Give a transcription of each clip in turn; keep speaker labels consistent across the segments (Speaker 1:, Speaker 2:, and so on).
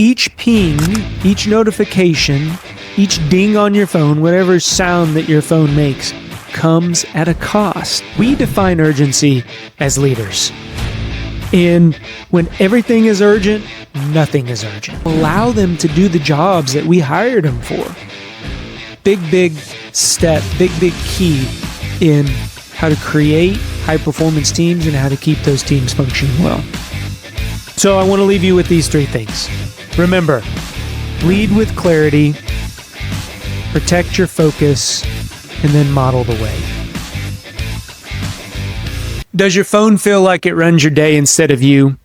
Speaker 1: Each ping, each notification, each ding on your phone, whatever sound that your phone makes, comes at a cost. We define urgency as leaders. And when everything is urgent, nothing is urgent. Allow them to do the jobs that we hired them for. Big step, big key in how to create high-performance teams and how to keep those teams functioning well. So I want to leave you with these three things. Remember, lead with clarity, protect your focus, and then model the way. Does your phone feel like it runs your day instead of you?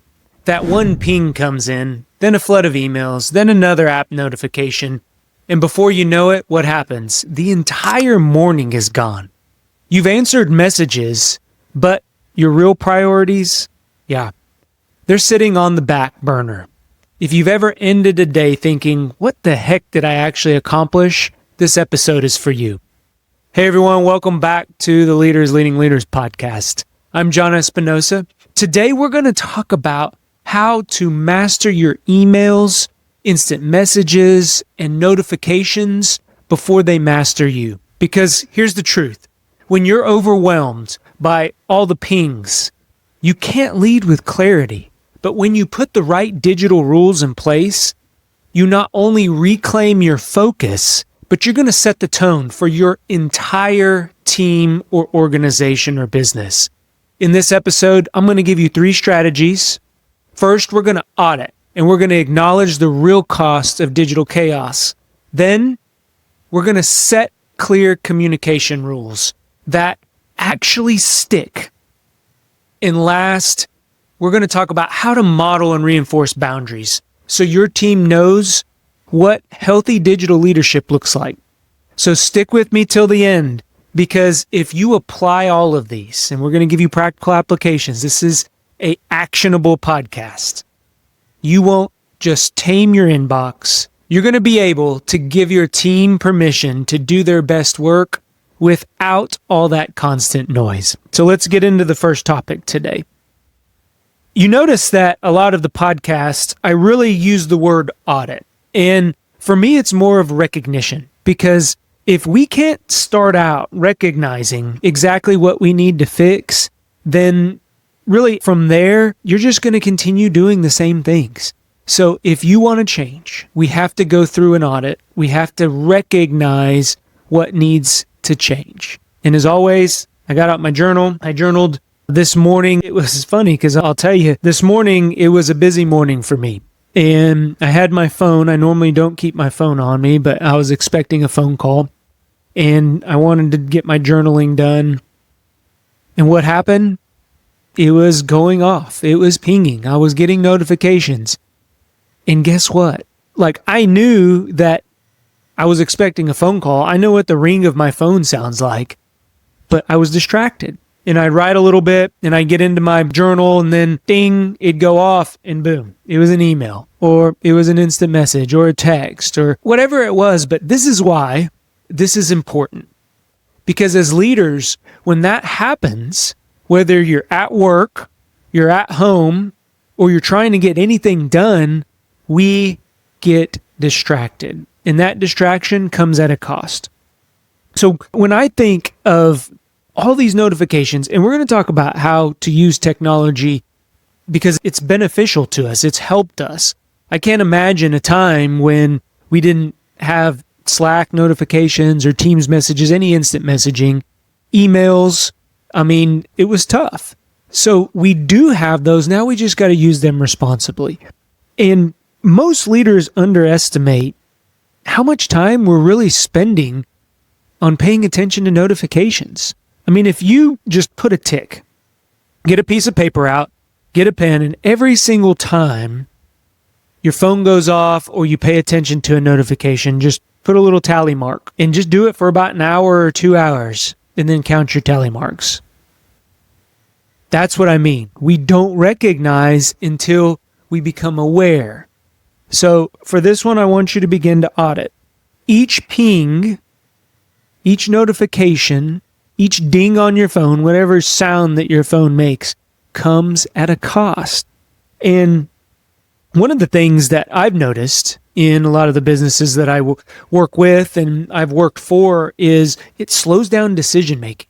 Speaker 1: That one ping comes in, then a flood of emails, then another app notification, and before you know it, what happens? The entire morning is gone. You've answered messages, but your real priorities, they're sitting on the back burner. If you've ever ended a day thinking, what the heck did I actually accomplish? This episode is for you. Hey everyone, welcome back to the Leaders Leading Leaders podcast. I'm John Espinosa. Today we're going to talk about how to master your emails, instant messages, and notifications before they master you. Because here's the truth. When you're overwhelmed by all the pings, you can't lead with clarity. But when you put the right digital rules in place, you not only reclaim your focus, but you're going to set the tone for your entire team or organization or business. In this episode, I'm going to give you 3 strategies. First, we're going to audit, and we're going to acknowledge the real cost of digital chaos. Then, we're going to set clear communication rules that actually stick. And last, we're going to talk about how to model and reinforce boundaries so your team knows what healthy digital leadership looks like. So stick with me till the end, because if you apply all of these, and we're going to give you practical applications, this is an actionable podcast. You won't just tame your inbox. You're going to be able to give your team permission to do their best work without all that constant noise. So let's get into the first topic today. You notice that a lot of the podcasts, I really use the word audit. And for me, it's more of recognition, because if we can't start out recognizing exactly what we need to fix, then really from there, you're just going to continue doing the same things. So if you want to change, we have to go through an audit. We have to recognize what needs to change. And as always, I got out my journal. I journaled this morning. It was funny because I'll tell you, this morning, it was a busy morning for me. And I had my phone. I normally don't keep my phone on me, but I was expecting a phone call. And I wanted to get my journaling done. And what happened? It was going off. It was pinging. I was getting notifications. And guess what? Like, I knew that I was expecting a phone call. I know what the ring of my phone sounds like, but I was distracted. And I'd write a little bit, and I'd get into my journal, and then ding, it'd go off, and boom, it was an email, or it was an instant message, or a text, or whatever it was. But this is why this is important. Because as leaders, when that happens, whether you're at work, you're at home, or you're trying to get anything done, we get distracted. And that distraction comes at a cost. So when I think of all these notifications, and we're going to talk about how to use technology because it's beneficial to us. It's helped us. I can't imagine a time when we didn't have Slack notifications or Teams messages, any instant messaging, emails. I mean, it was tough. So we do have those. Now we just got to use them responsibly. And most leaders underestimate how much time we're really spending on paying attention to notifications. I mean, if you just put a tick, get a piece of paper out, get a pen, and every single time your phone goes off or you pay attention to a notification, just put a little tally mark and just do it for about an hour or 2 hours and then count your tally marks. That's what I mean. We don't recognize until we become aware. So for this one, I want you to begin to audit. Each ping, each notification, each ding on your phone, whatever sound that your phone makes, comes at a cost. And one of the things that I've noticed in a lot of the businesses that I work with and I've worked for is it slows down decision making.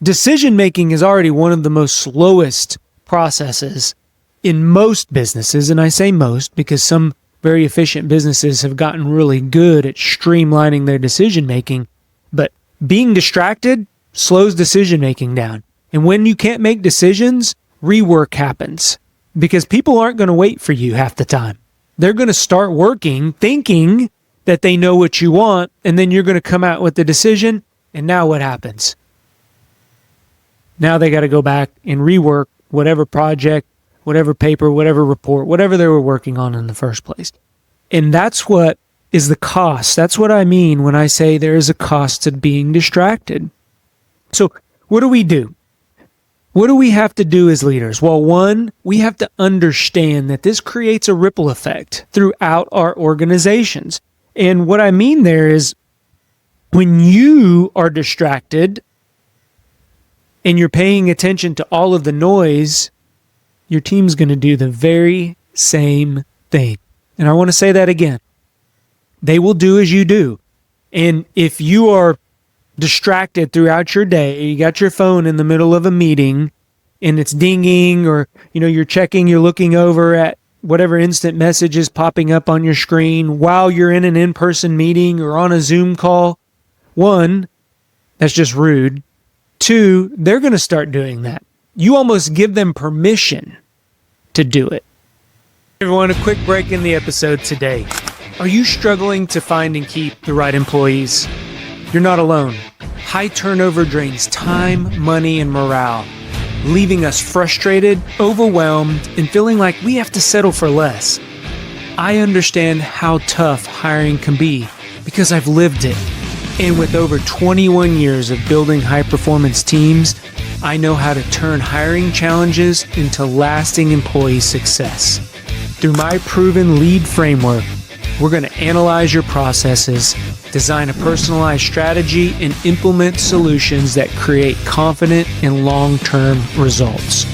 Speaker 1: Decision making is already one of the most slowest processes in most businesses. And I say most because some very efficient businesses have gotten really good at streamlining their decision making. But being distracted slows decision making down. And when you can't make decisions, rework happens because people aren't going to wait for you half the time. They're going to start working thinking that they know what you want, and then you're going to come out with the decision. And now what happens? Now they got to go back and rework whatever project, whatever paper, whatever report, whatever they were working on in the first place. And that's what is the cost. That's what I mean when I say there is a cost to being distracted. So what do we do? What do we have to do as leaders? Well, one, we have to understand that this creates a ripple effect throughout our organizations. And what I mean there is when you are distracted and you're paying attention to all of the noise, your team's going to do the very same thing. And I want to say that again. They will do as you do. And if you are distracted throughout your day, you got your phone in the middle of a meeting and it's dinging, or you're checking, you're looking over at whatever instant message is popping up on your screen while you're in an in-person meeting or on a Zoom call. One, that's just rude. Two, they're going to start doing that. You almost give them permission to do it. Everyone, a quick break in the episode today. Are you struggling to find and keep the right employees? You're not alone. High turnover drains time, money, and morale, leaving us frustrated, overwhelmed, and feeling like we have to settle for less. I understand how tough hiring can be because I've lived it. And with over 21 years of building high-performance teams, I know how to turn hiring challenges into lasting employee success. Through my proven lead framework, we're going to analyze your processes, design a personalized strategy, and implement solutions that create confident and long-term results.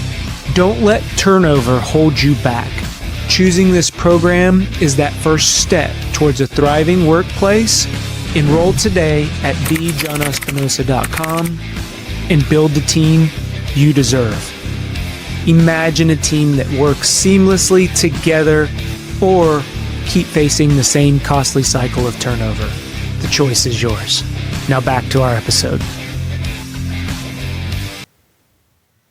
Speaker 1: Don't let turnover hold you back. Choosing this program is that first step towards a thriving workplace. Enroll today at thejohnespinosa.com and build the team you deserve. Imagine a team that works seamlessly together or keep facing the same costly cycle of turnover. The choice is yours. Now back to our episode.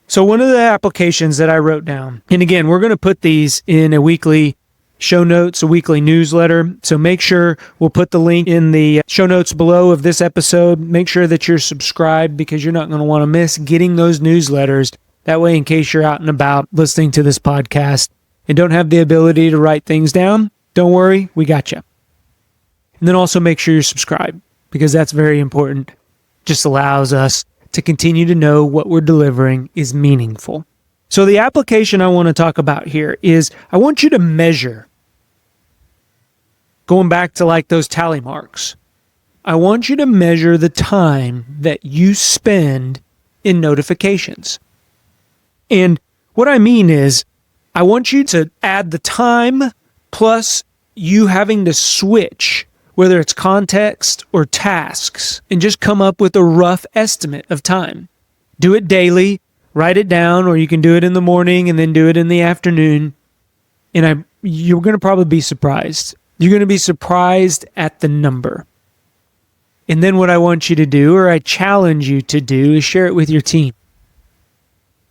Speaker 1: So one of the applications that I wrote down, and again, we're going to put these in a weekly show notes, a weekly newsletter. So make sure we'll put the link in the show notes below of this episode. Make sure that you're subscribed because you're not going to want to miss getting those newsletters. That way, in case you're out and about listening to this podcast and don't have the ability to write things down, don't worry, we got you. And then also make sure you're subscribed because that's very important. Just allows us to continue to know what we're delivering is meaningful. So the application I want to talk about here is I want you to measure, going back to like those tally marks, I want you to measure the time that you spend in notifications. And what I mean is I want you to add the time plus you having to switch, whether it's context or tasks, and just come up with a rough estimate of time. Do it daily, write it down, or you can do it in the morning and then do it in the afternoon. And you're going to probably be surprised. You're going to be surprised at the number. And then what I want you to do, or I challenge you to do, is share it with your team.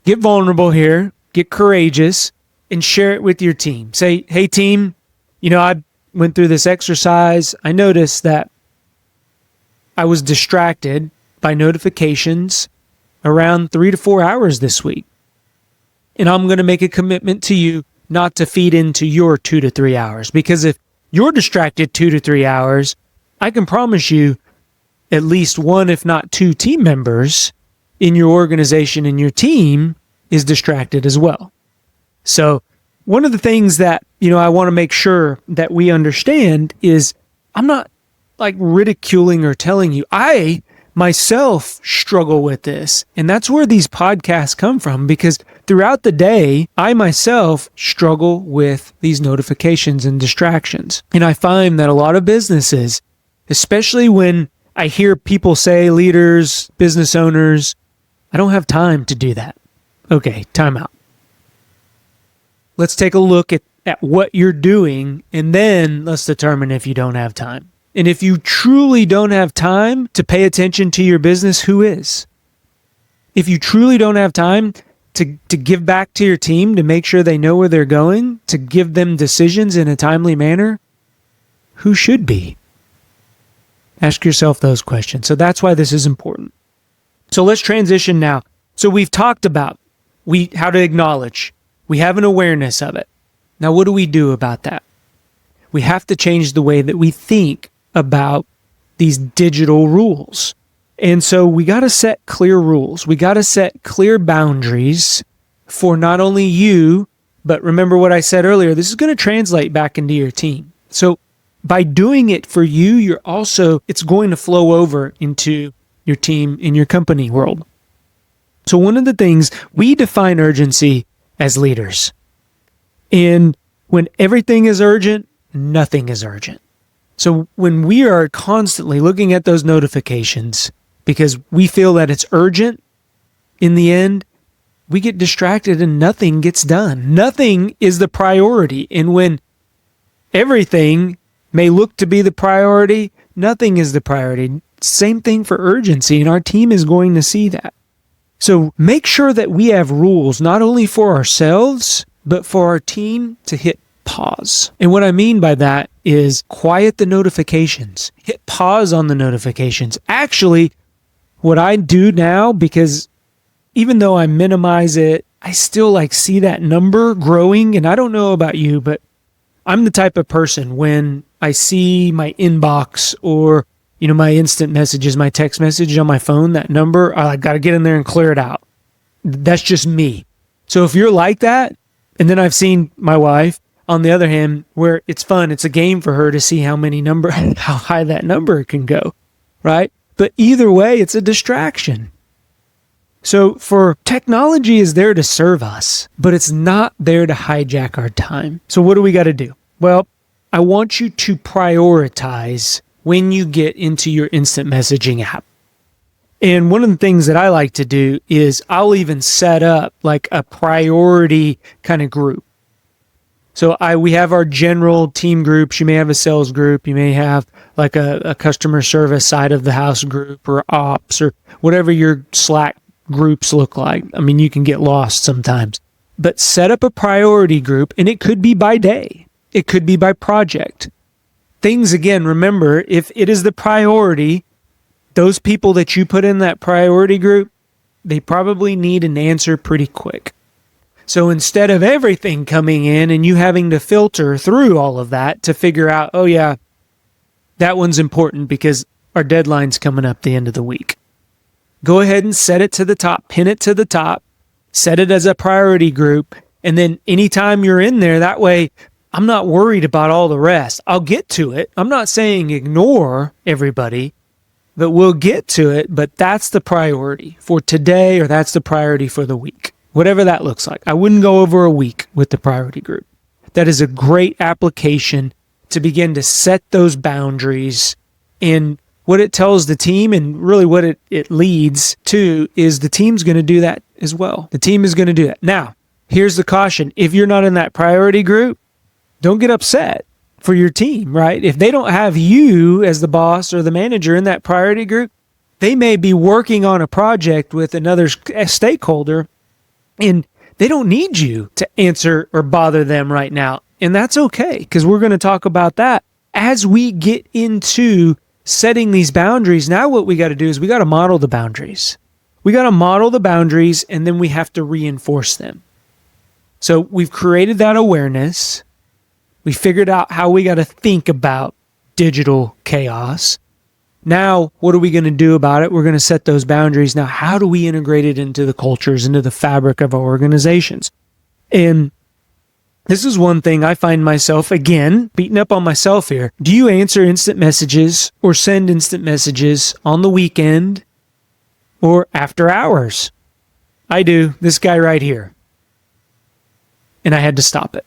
Speaker 1: Get vulnerable here, get courageous, and share it with your team. Say, hey team, I went through this exercise. I noticed that I was distracted by notifications around 3 to 4 hours this week. And I'm going to make a commitment to you not to feed into your 2 to 3 hours. Because if you're distracted 2 to 3 hours, I can promise you at least one, if not two team members in your organization and your team is distracted as well. So one of the things that, I want to make sure that we understand is I'm not like ridiculing or telling you. I myself struggle with this. And that's where these podcasts come from, because throughout the day, I myself struggle with these notifications and distractions. And I find that a lot of businesses, especially when I hear people say, leaders, business owners, I don't have time to do that. Okay, time out. Let's take a look at what you're doing, and then let's determine if you don't have time. And if you truly don't have time to pay attention to your business, who is? If you truly don't have time to give back to your team, to make sure they know where they're going, to give them decisions in a timely manner, who should be? Ask yourself those questions. So that's why this is important. So let's transition now. So we've talked about how to acknowledge. We have an awareness of it. Now, what do we do about that? We have to change the way that we think about these digital rules. And so we got to set clear rules. We got to set clear boundaries for not only you, but remember what I said earlier, this is going to translate back into your team. So by doing it for you, it's going to flow over into your team in your company world. So one of the things, we define urgency as leaders. And when everything is urgent, nothing is urgent. So when we are constantly looking at those notifications because we feel that it's urgent, in the end, we get distracted and nothing gets done. Nothing is the priority. And when everything may look to be the priority, nothing is the priority. Same thing for urgency, and our team is going to see that. So make sure that we have rules, not only for ourselves, but for our team to hit pause. And what I mean by that is quiet the notifications. Hit pause on the notifications. Actually, what I do now, because even though I minimize it, I still see that number growing. And I don't know about you, but I'm the type of person when I see my inbox or my instant messages, my text message on my phone, that number, I got to get in there and clear it out. That's just me. So if you're like that, and then I've seen my wife, on the other hand, where it's fun, it's a game for her to see how high that number can go, right? But either way, it's a distraction. So technology is there to serve us, but it's not there to hijack our time. So what do we got to do? Well, I want you to prioritize when you get into your instant messaging app. And one of the things that I like to do is I'll even set up a priority kind of group. So we have our general team groups. You may have a sales group. You may have a customer service side of the house group or ops or whatever your Slack groups look like. I mean, you can get lost sometimes. But set up a priority group, and it could be by day. It could be by project. Things, again, remember, if it is the priority, those people that you put in that priority group, they probably need an answer pretty quick. So instead of everything coming in and you having to filter through all of that to figure out, oh yeah, that one's important because our deadline's coming up the end of the week. Go ahead and set it to the top, pin it to the top, set it as a priority group, and then anytime you're in there, that way, I'm not worried about all the rest. I'll get to it. I'm not saying ignore everybody, but we'll get to it. But that's the priority for today, or that's the priority for the week, whatever that looks like. I wouldn't go over a week with the priority group. That is a great application to begin to set those boundaries. And what it tells the team, and really what it leads to, is the team's going to do that as well. The team is going to do that. Now, here's the caution. If you're not in that priority group, don't get upset for your team, right? If they don't have you as the boss or the manager in that priority group, they may be working on a project with another stakeholder and they don't need you to answer or bother them right now. And that's okay, because we're going to talk about that as we get into setting these boundaries. Now what we got to do is we got to model the boundaries. We got to model the boundaries, and then we have to reinforce them. So we've created that awareness. We figured out how we got to think about digital chaos. Now, what are we going to do about it? We're going to set those boundaries. Now, how do we integrate it into the cultures, into the fabric of our organizations? And This is one thing I find myself, again, beating up on myself here. Do you answer instant messages or send instant messages on the weekend or after hours? I do. This guy right here. And I had to stop it.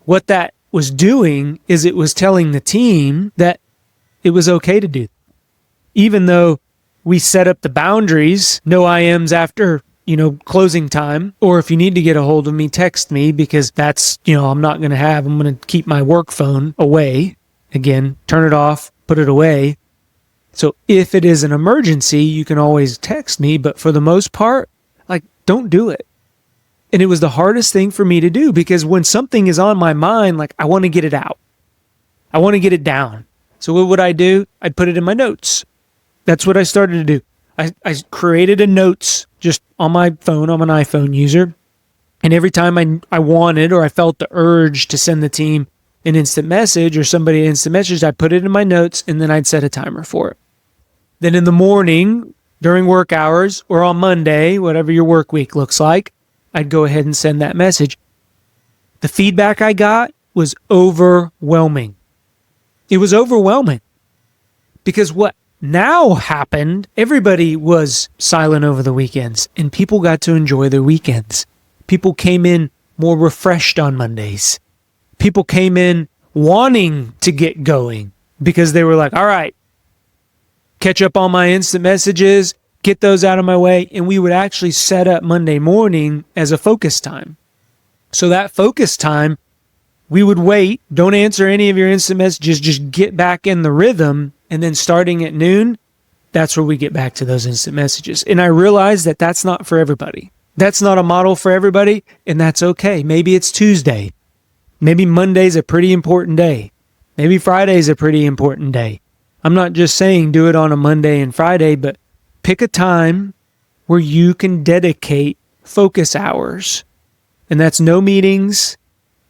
Speaker 1: What that was doing is it was telling the team that it was okay to do. Even though we set up the boundaries, no IMs after closing time, or if you need to get a hold of me, text me, because that's, I'm going to keep my work phone away. Again, turn it off, put it away. So if it is an emergency, you can always text me, but for the most part, don't do it. And it was the hardest thing for me to do, because when something is on my mind, I want to get it out. I want to get it down. So what would I do? I'd put it in my notes. That's what I started to do. I created a notes just on my phone. I'm an iPhone user. And every time I wanted, or I felt the urge to send the team an instant message or somebody an instant message, I put it in my notes, and then I'd set a timer for it. Then in the morning, during work hours, or on Monday, whatever your work week looks like, I'd go ahead and send that message. The feedback I got was overwhelming. It was overwhelming. Because what now happened, everybody was silent over the weekends, and people got to enjoy their weekends. People came in more refreshed on Mondays. People came in wanting to get going because they were like, all right, catch up on my instant messages, get those out of my way. And we would actually set up Monday morning as a focus time. So that focus time, we would wait, don't answer any of your instant messages, just get back in the rhythm. And then starting at noon, that's where we get back to those instant messages. And I realized that that's not for everybody. That's not a model for everybody, and that's okay. Maybe it's Tuesday. Maybe Monday's a pretty important day. Maybe Friday's a pretty important day. I'm not just saying do it on a Monday and Friday, but pick a time where you can dedicate focus hours. And that's no meetings,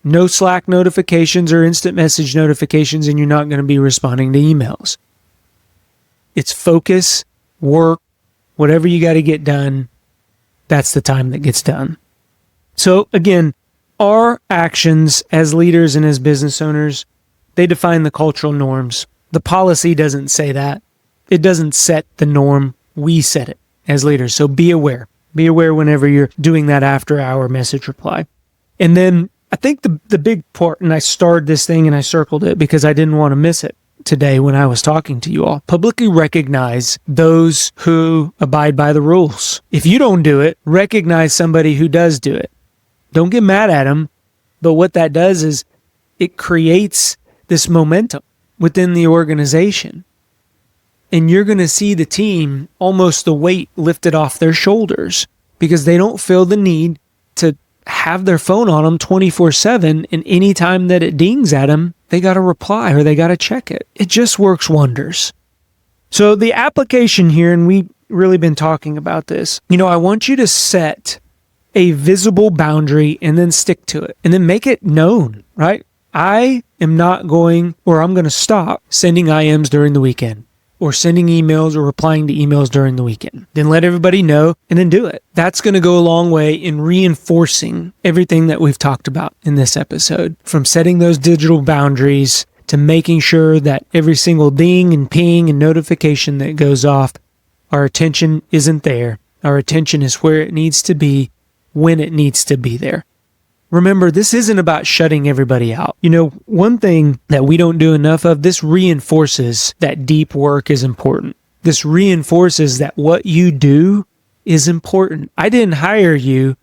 Speaker 1: no Slack notifications or instant message notifications, and you're not going to be responding to emails. It's focus, work, whatever you got to get done. That's the time that gets done. So again, our actions as leaders and as business owners, they define the cultural norms. The policy doesn't say that. It doesn't set the norm. We set it as leaders. So be aware. Be aware whenever you're doing that after-hour message reply. And then I think the big part, and I starred this thing and I circled it because I didn't want to miss it today when I was talking to you all. Publicly recognize those who abide by the rules. If you don't do it, recognize somebody who does do it. Don't get mad at them, but what that does is it creates this momentum within the organization. And you're going to see the team, almost the weight lifted off their shoulders, because they don't feel the need to have their phone on them 24/7, and any time that it dings at them, they got to reply or they got to check it. It just works wonders. So the application here, and we've really been talking about this, I want you to set a visible boundary and then stick to it and then make it known, right? I am not going, or I'm going to stop sending IMs during the weekend, or sending emails or replying to emails during the weekend. Then let everybody know and then do it. That's going to go a long way in reinforcing everything that we've talked about in this episode, from setting those digital boundaries to making sure that every single ding and ping and notification that goes off, our attention isn't there. Our attention is where it needs to be when it needs to be there. Remember, this isn't about shutting everybody out. One thing that we don't do enough of, this reinforces that deep work is important. This reinforces that what you do is important. I didn't hire you.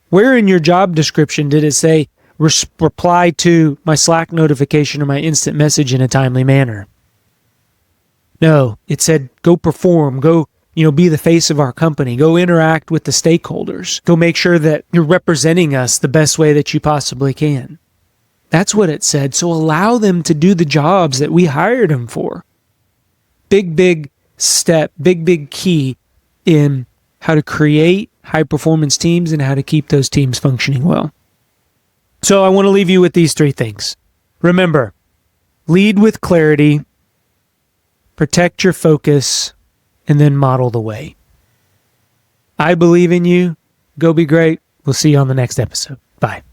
Speaker 1: Where in your job description did it say, reply to my Slack notification or my instant message in a timely manner? No, it said, go perform, go be the face of our company. Go interact with the stakeholders. Go make sure that you're representing us the best way that you possibly can. That's what it said. So allow them to do the jobs that we hired them for. Big step, big key in how to create high-performance teams and how to keep those teams functioning well. So I want to leave you with these 3 things. Remember, lead with clarity, protect your focus, and then model the way. I believe in you. Go be great. We'll see you on the next episode. Bye.